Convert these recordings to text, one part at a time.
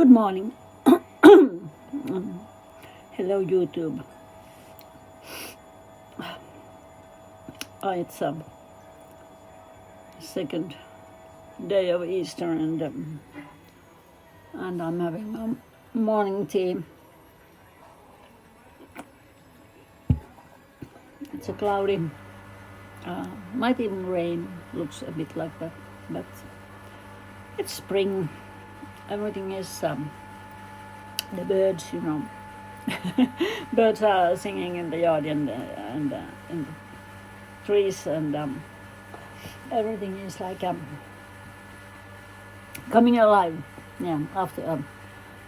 Good morning. Hello, YouTube. It's second day of Easter, and I'm having a morning tea. It's a cloudy, might even rain. Looks a bit like that, but it's spring. Everything is the birds, birds are singing in the yard and in the trees, and everything is like coming alive. Yeah, after a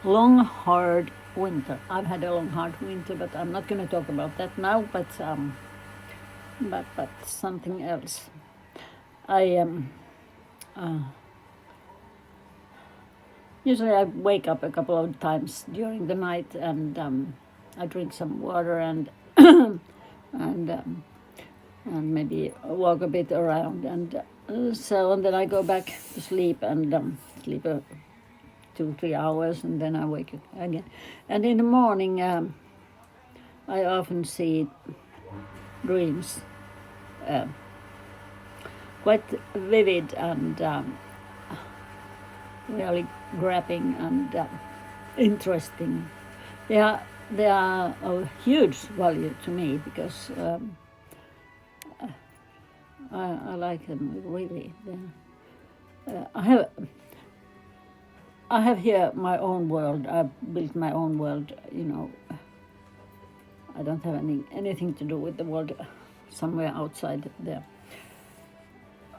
long, hard winter. I've had a long, hard winter, but I'm not going to talk about that now. But something else. I usually I wake up a couple of times during the night, and I drink some water and and maybe walk a bit around, and then I go back to sleep and sleep 2-3 hours, and then I wake up again. And in the morning, I often see dreams, quite vivid and really grabbing and interesting. They are of huge value to me because I like them really. I have here my own world. I've built my own world. I don't have anything to do with the world somewhere outside there.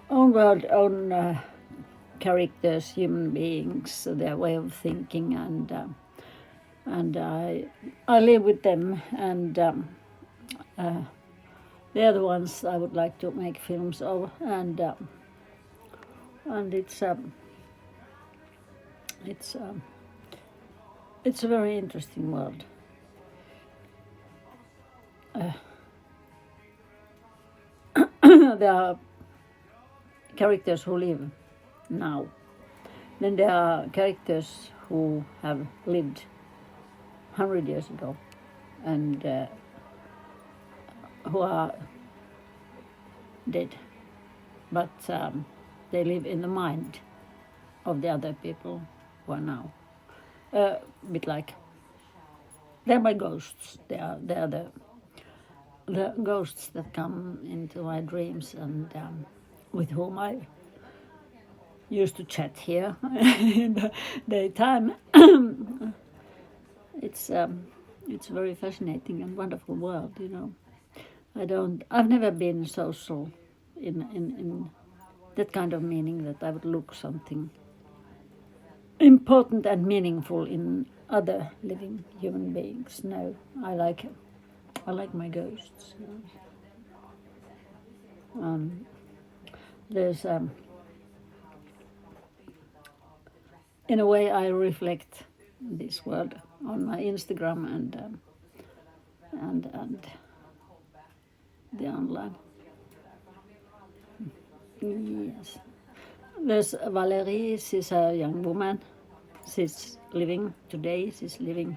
Own world, own characters, human beings, their way of thinking, and I live with them, and they're the ones I would like to make films of, and it's a very interesting world. There are characters who live now. Then there are characters who have lived 100 years ago, and who are dead, but they live in the mind of the other people who are now. A bit like they're my ghosts. They're the ghosts that come into my dreams, and with whom I used to chat here in the daytime. It's a very fascinating and wonderful world, I've never been social in that kind of meaning that I would look something important and meaningful in other living human beings. No, I like my ghosts. There's in a way I reflect this world on my Instagram and the online. Yes. There's Valerie. She's a young woman. She's living today. She's living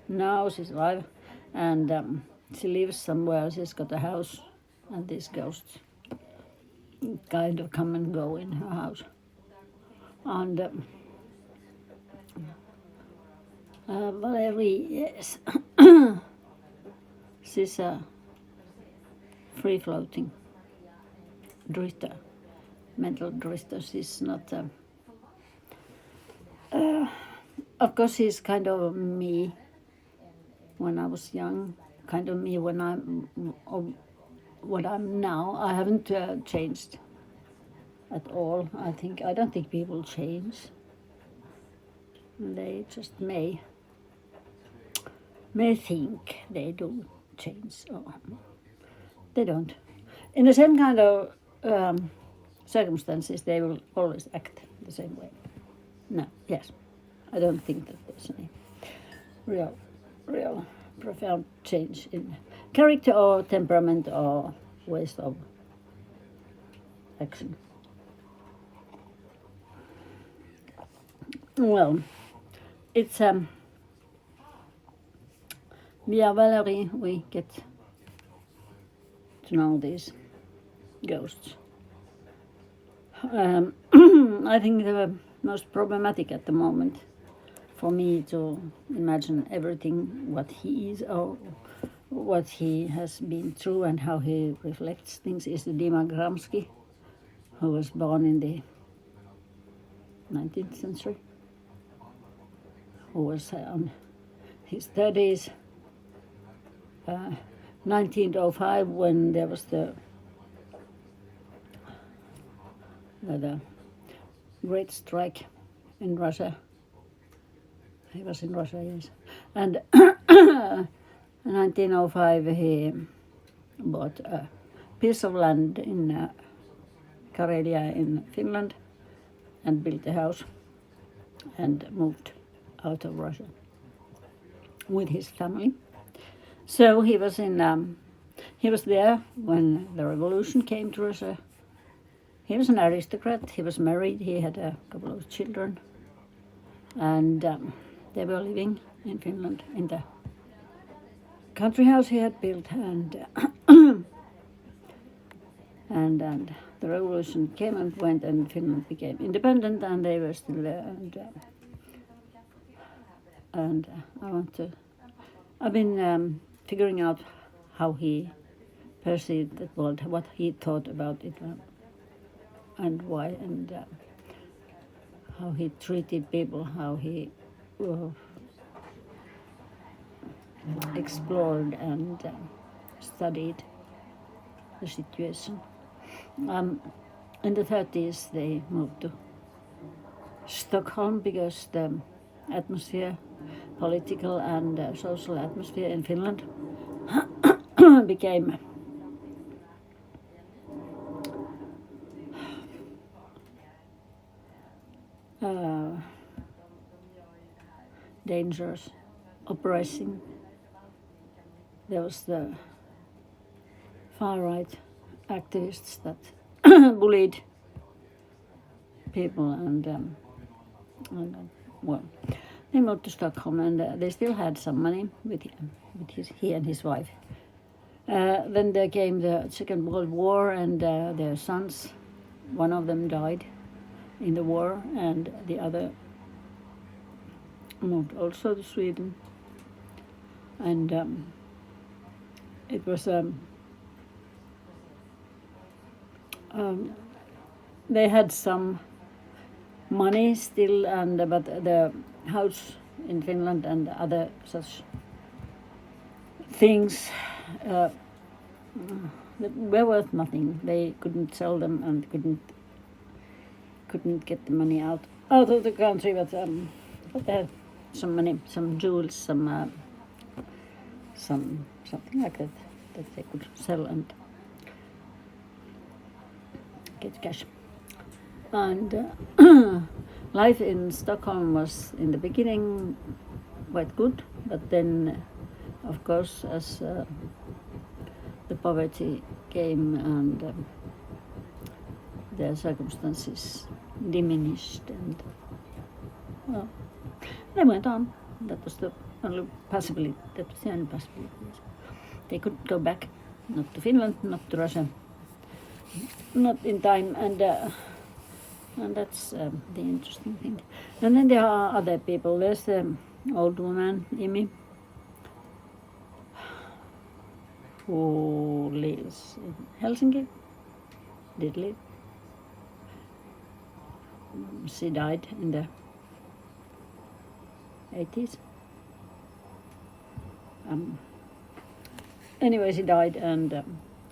now. She's alive, and she lives somewhere. She's got a house, and these ghosts kind of come and go in her house. And Valerie, yes, she's a free-floating drifter, mental drifter. She's not. Of course, she's kind of me when I was young, kind of me when I'm what I'm now. I haven't changed at all. I don't think people change. They just may think they do change, or they don't. In the same kind of circumstances, they will always act the same way. No, yes, I don't think that there's any real profound change in character or temperament or ways of action. Well, it's via Valerie we get to know these ghosts. I think the most problematic at the moment for me to imagine everything what he is or what he has been through and how he reflects things is Dima Gramsci, who was born in the 19th century, who was on his 30s, 1905, when there was the great strike in Russia. He was in Russia, yes. And in 1905 he bought a piece of land in Karelia in Finland and built a house and moved out of Russia with his family. So he was there when the revolution came to Russia. He was an aristocrat. He was married. He had a couple of children, and they were living in Finland in the country house he had built. And and the revolution came and went, and Finland became independent, and they were still there. And I've been figuring out how he perceived the world, what he thought about it, and why, and how he treated people, how he explored and studied the situation. In the 30s, they moved to Stockholm because the atmosphere, political and social atmosphere in Finland became dangerous, oppressing. There was the far-right activists that bullied people, and well, they moved to Stockholm, and they still had some money with he and his wife. Then there came the Second World War, and their sons, one of them died in the war, and the other moved also to Sweden. And it was they had some money still, but the house in Finland and other such things were worth nothing. They couldn't sell them and couldn't get the money out of the country, but they had some money, some jewels, some something like that they could sell and get cash. And life in Stockholm was in the beginning quite good, but then, of course, as the poverty came and their circumstances diminished, and well, they went on. That was the only possibility. That was the only possibility. They could go back, not to Finland, not to Russia, not in time, and that's the interesting thing. And then there are other people. There's the old woman, Imi, who lives in Helsinki, did live. She died in the 80s. Anyway, she died, and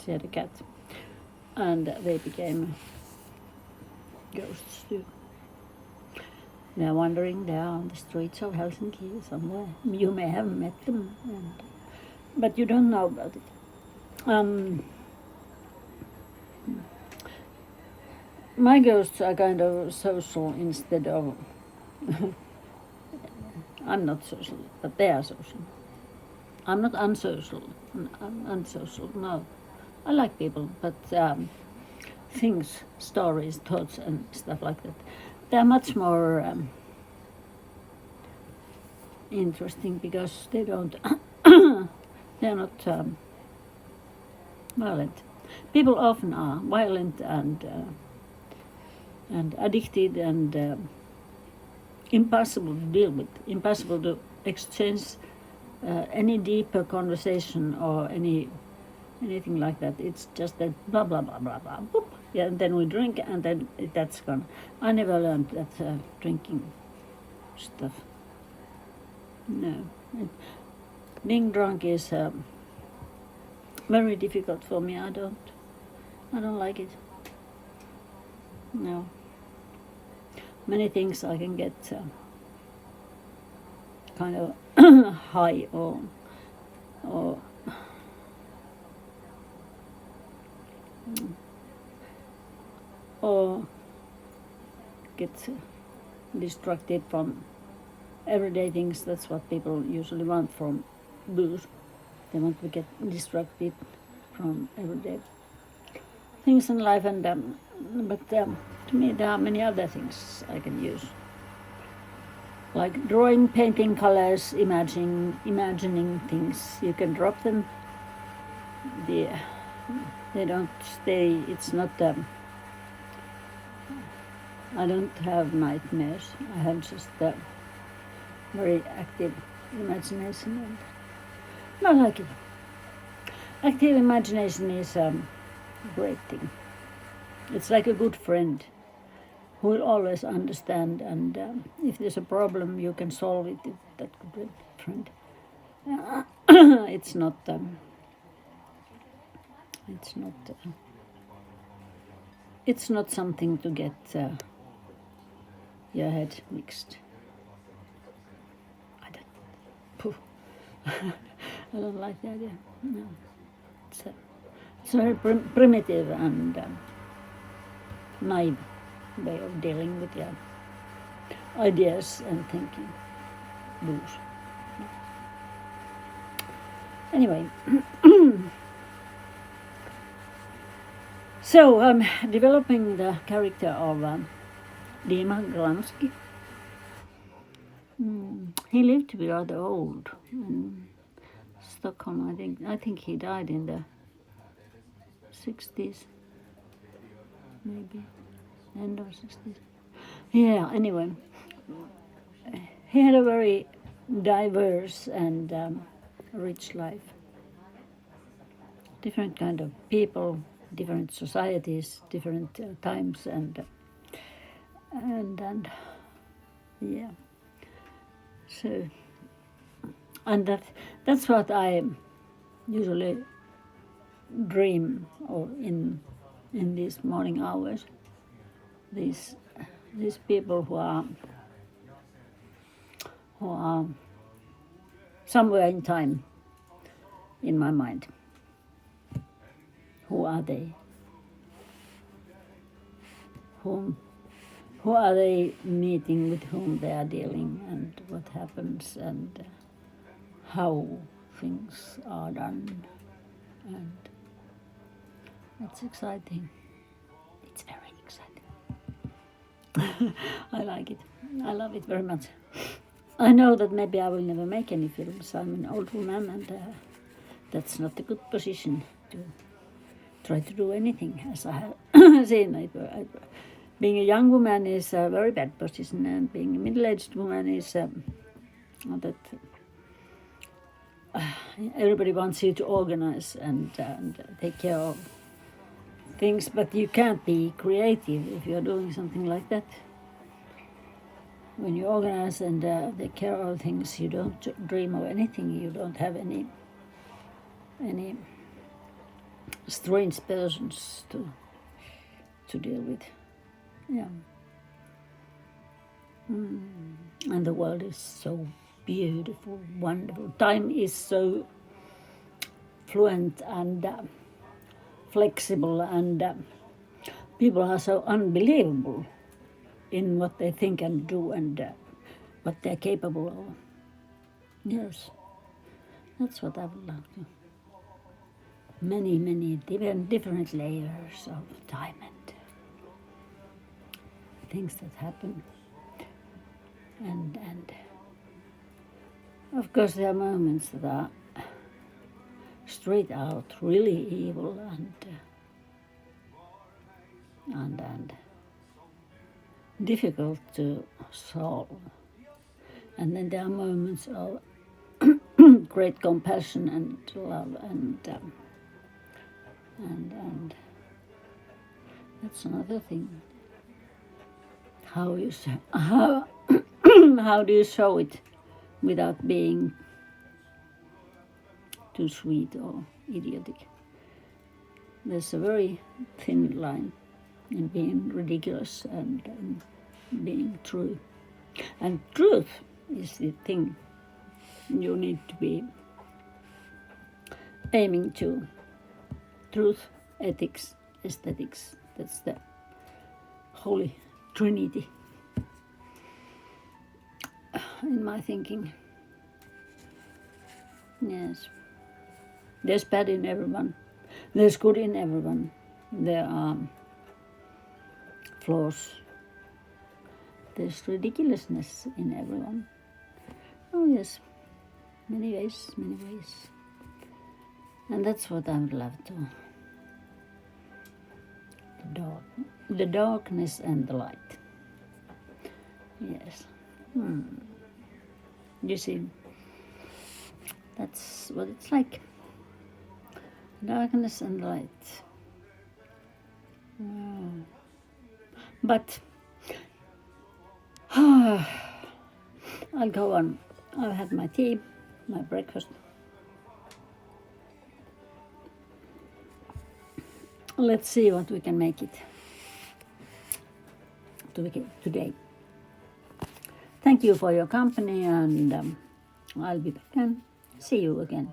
she had a cat, and they became ghosts too. They are wandering there on the streets of Helsinki somewhere. You may have met them, but you don't know about it. My ghosts are kind of social instead of I'm not social, but they are social. I'm not unsocial. I'm unsocial, no. I like people, but things, stories, thoughts, and stuff like that, they're much more interesting because they don't, they're not violent. People often are violent and addicted and impossible to deal with, impossible to exchange any deeper conversation or anything like that. It's just that blah blah blah blah blah. Boop. Yeah, and then we drink, and then that's gone. I never learned that drinking stuff. No, being drunk is very difficult for me. I don't like it. No. Many things I can get kind of high or get distracted from everyday things. That's what people usually want from booze. They want to get distracted from everyday things in life, and but to me there are many other things I can use, like drawing, painting, colors, imagining things. You can drop them. They don't stay. It's not. I don't have nightmares. I have just very active imagination, and I like it. Active imagination is a great thing. It's like a good friend who will always understand, and if there's a problem, you can solve it with that good friend. It's not. It's not something to get your head mixed. I don't like the idea. No, it's a very primitive and naive way of dealing with your ideas and thinking. Booze. Anyway, so I'm developing the character of Dima Glanski. He lived to be rather old in Stockholm. I think he died in the 60s, maybe end of 60s. Yeah. Anyway, he had a very diverse and rich life. Different kind of people, different societies, different times, and yeah. So, and that's what I usually dream of in these morning hours. These people who are somewhere in time in my mind. Who are they? Who are they meeting, with whom they are dealing, and what happens, and how things are done, and it's exciting. It's very exciting. I like it. I love it very much. I know that maybe I will never make any films. I'm an old woman, and that's not a good position to try to do anything, as I have seen. Being a young woman is a very bad position, and being a middle-aged woman is that everybody wants you to organize and take care of things, but you can't be creative if you're doing something like that. When you organize and take care of things, you don't dream of anything. You don't have any strange persons to deal with. Yeah. And the world is so beautiful, wonderful. Time is so fluent and flexible, and people are so unbelievable in what they think and do, and what they're capable of. Yes, that's what I would love to. Many different layers of time and things that happen, and Of course, there are moments that are straight out really evil and difficult to solve. And then there are moments of great compassion and love and that's another thing. How how do you show it without being too sweet or idiotic? There's a very thin line in being ridiculous and being true. And truth is the thing you need to be aiming to. Truth, ethics, aesthetics. That's the holy trinity in my thinking. Yes. There's bad in everyone. There's good in everyone. There are flaws. There's ridiculousness in everyone. Oh yes, many ways, many ways. And that's what I would love to. The darkness and the light. Yes. You see, that's what it's like. Darkness and light. But I'll go on. I've had my tea, my breakfast. Let's see what we can make it today. Thank you for your company, and I'll be back and see you again.